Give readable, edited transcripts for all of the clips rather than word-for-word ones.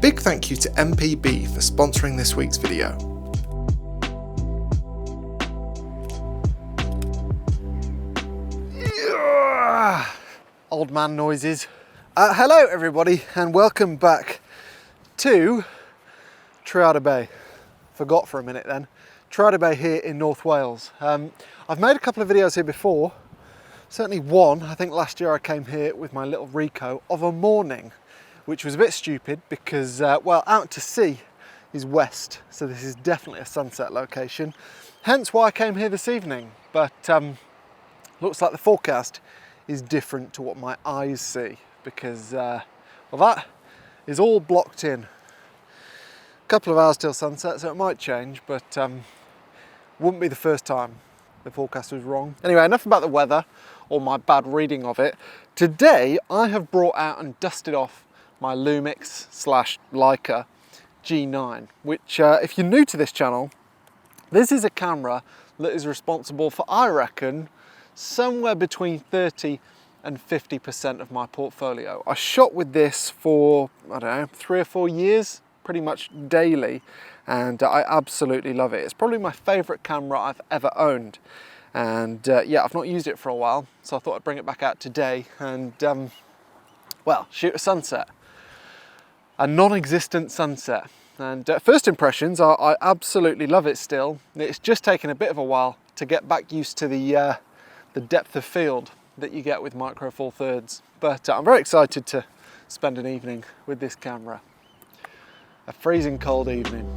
big thank you to MPB for sponsoring this week's video. Old man noises. Hello everybody and welcome back to Triada Bay. Forgot for a minute then. Triada Bay here in North Wales. I've made a couple of videos here before. Certainly one, I think last year I came here with my little Rico of a morning, which was a bit stupid because, well, out to sea is west. So this is definitely a sunset location. Hence why I came here this evening. But looks like the forecast is different to what my eyes see because, well, that is all blocked in. A couple of hours till sunset, so it might change, but wouldn't be the first time the forecast was wrong. Anyway, enough about the weather or my bad reading of it. Today, I have brought out and dusted off my Lumix / Leica G9, which if you're new to this channel, this is a camera that is responsible for, I reckon, somewhere between 30 and 50% of my portfolio. I shot with this for, I don't know, 3 or 4 years, pretty much daily, and I absolutely love it. It's probably my favorite camera I've ever owned. And yeah, I've not used it for a while, so I thought I'd bring it back out today and, well, shoot a sunset. A non-existent sunset. And first impressions are I absolutely love it still. It's just taken a bit of a while to get back used to the depth of field that you get with Micro Four Thirds. But I'm very excited to spend an evening with this camera. A freezing cold evening.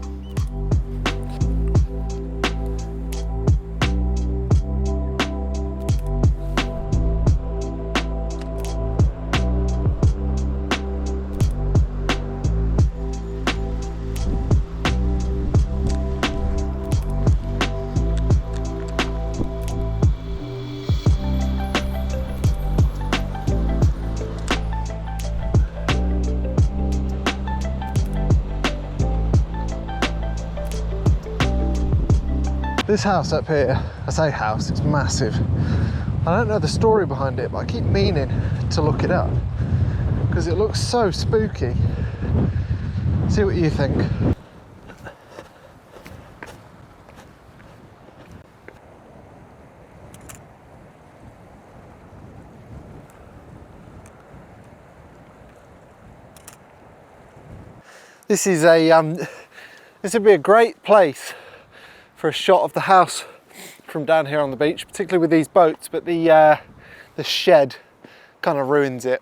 This house up here, I say house, it's massive. I don't know the story behind it, but I keep meaning to look it up because it looks so spooky. See what you think. This is this would be a great place for a shot of the house from down here on the beach, particularly with these boats, but the shed kind of ruins it.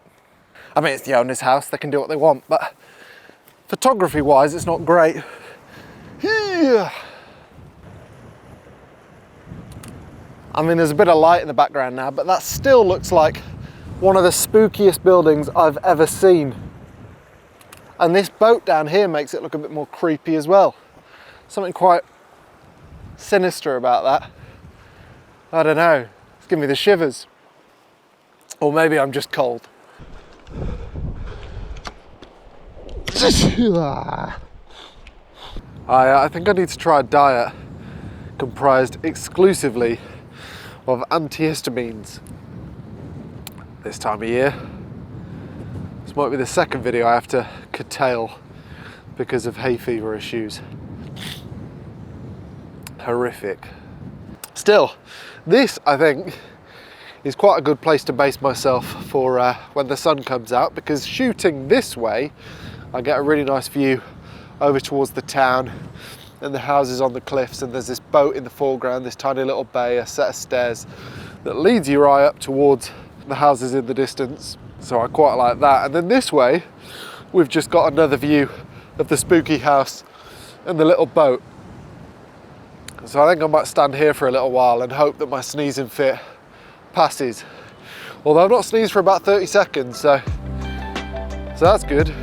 I mean, it's the owner's house, they can do what they want, but photography wise, it's not great. I mean, there's a bit of light in the background now, but that still looks like one of the spookiest buildings I've ever seen. And this boat down here makes it look a bit more creepy as well. Something quite sinister about that. I don't know, it's giving me the shivers. Or maybe I'm just cold. I think I need to try a diet comprised exclusively of antihistamines this time of year. This might be the second video I have to curtail because of hay fever issues. Horrific. Still, this I think is quite a good place to base myself for when the sun comes out, because shooting this way I get a really nice view over towards the town and the houses on the cliffs, and there's this boat in the foreground, this tiny little bay, a set of stairs that leads your eye up towards the houses in the distance, so I quite like that. And then this way we've just got another view of the spooky house and the little boat. So I think I might stand here for a little while and hope that my sneezing fit passes. Although I've not sneezed for about 30 seconds, so that's good.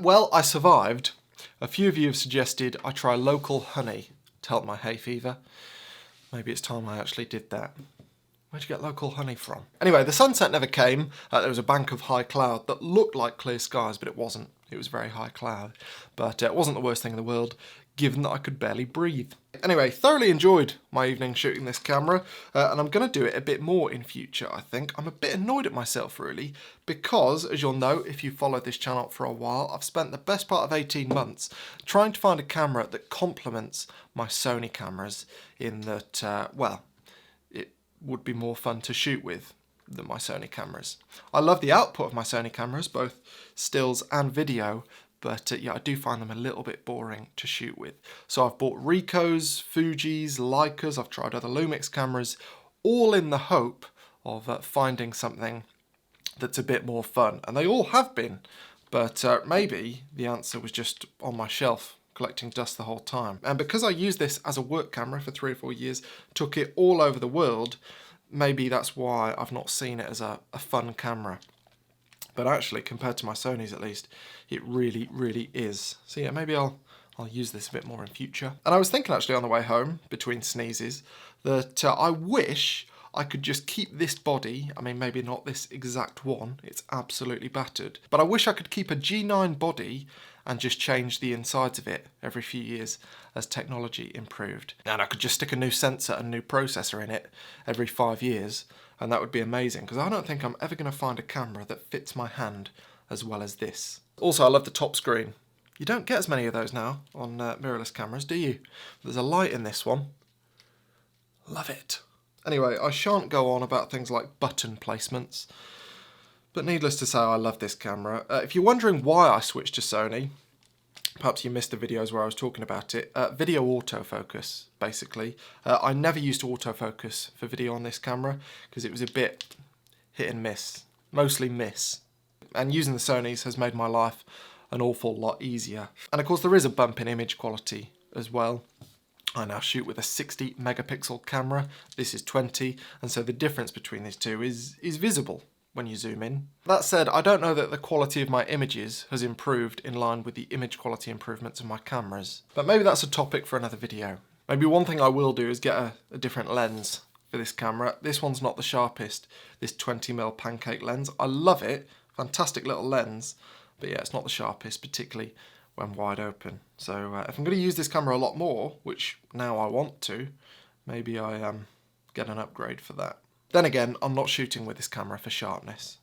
Well, I survived. A few of you have suggested I try local honey to help my hay fever. Maybe it's time I actually did that. Where'd you get local honey from? Anyway, the sunset never came. There was a bank of high cloud that looked like clear skies, but it wasn't. It was very high cloud. But it wasn't the worst thing in the world, given that I could barely breathe. Anyway, thoroughly enjoyed my evening shooting this camera, and I'm going to do it a bit more in future, I think. I'm a bit annoyed at myself, really, because, as you'll know, if you've followed this channel for a while, I've spent the best part of 18 months trying to find a camera that complements my Sony cameras in that, well, it would be more fun to shoot with than my Sony cameras. I love the output of my Sony cameras, both stills and video, but yeah, I do find them a little bit boring to shoot with. So I've bought Ricos, Fujis, Leicas, I've tried other Lumix cameras, all in the hope of finding something that's a bit more fun. And they all have been, but maybe the answer was just on my shelf, collecting dust the whole time. And because I used this as a work camera for 3 or 4 years, took it all over the world, maybe that's why I've not seen it as a fun camera. But actually, compared to my Sonys at least, it really, really is. So yeah, maybe I'll use this a bit more in future. And I was thinking actually on the way home, between sneezes, that I wish I could just keep this body. I mean, maybe not this exact one, it's absolutely battered. But I wish I could keep a G9 body and just change the insides of it every few years as technology improved. And I could just stick a new sensor and new processor in it every 5 years, and that would be amazing, because I don't think I'm ever going to find a camera that fits my hand as well as this. Also, I love the top screen. You don't get as many of those now on mirrorless cameras, do you? There's a light in this one. Love it. Anyway, I shan't go on about things like button placements, but needless to say, I love this camera. If you're wondering why I switched to Sony, perhaps you missed the videos where I was talking about it. Video autofocus, basically. I never used to autofocus for video on this camera because it was a bit hit and miss, mostly miss. And using the Sonys has made my life an awful lot easier. And of course there is a bump in image quality as well. I now shoot with a 60 megapixel camera, this is 20, and so the difference between these two is visible when you zoom in. That said, I don't know that the quality of my images has improved in line with the image quality improvements of my cameras. But maybe that's a topic for another video. Maybe one thing I will do is get a different lens for this camera. This one's not the sharpest, this 20mm pancake lens. I love it, fantastic little lens, but yeah, it's not the sharpest, particularly when wide open. So if I'm going to use this camera a lot more, which now I want to, maybe I get an upgrade for that. Then again, I'm not shooting with this camera for sharpness.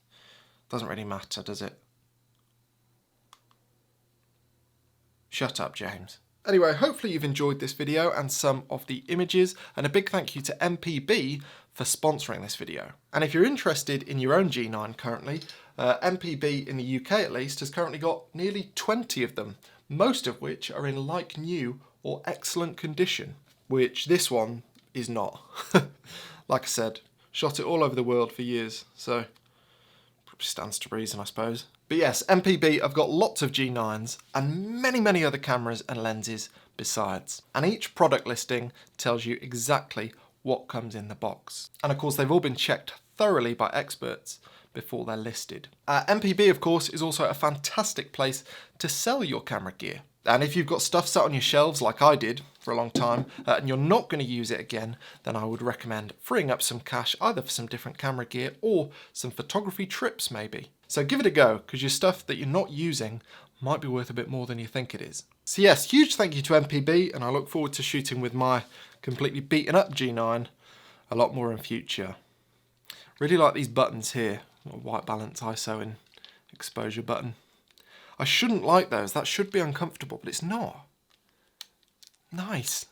Doesn't really matter, does it? Shut up, James. Anyway, hopefully you've enjoyed this video and some of the images, and a big thank you to MPB for sponsoring this video. And if you're interested in your own G9 currently, MPB in the UK at least has currently got nearly 20 of them, most of which are in like new or excellent condition, which this one is not. Like I said, shot it all over the world for years, so probably stands to reason, I suppose. But yes, MPB have got lots of G9s and many, many other cameras and lenses besides. And each product listing tells you exactly what comes in the box. And of course, they've all been checked thoroughly by experts before they're listed. MPB, of course, is also a fantastic place to sell your camera gear. And if you've got stuff sat on your shelves like I did for a long time, and you're not going to use it again, then I would recommend freeing up some cash either for some different camera gear or some photography trips maybe. So give it a go, because your stuff that you're not using might be worth a bit more than you think it is. So yes, huge thank you to MPB, and I look forward to shooting with my completely beaten up G9 a lot more in future. Really like these buttons here, white balance, ISO and exposure button. I shouldn't like those, that should be uncomfortable, but it's not. Nice.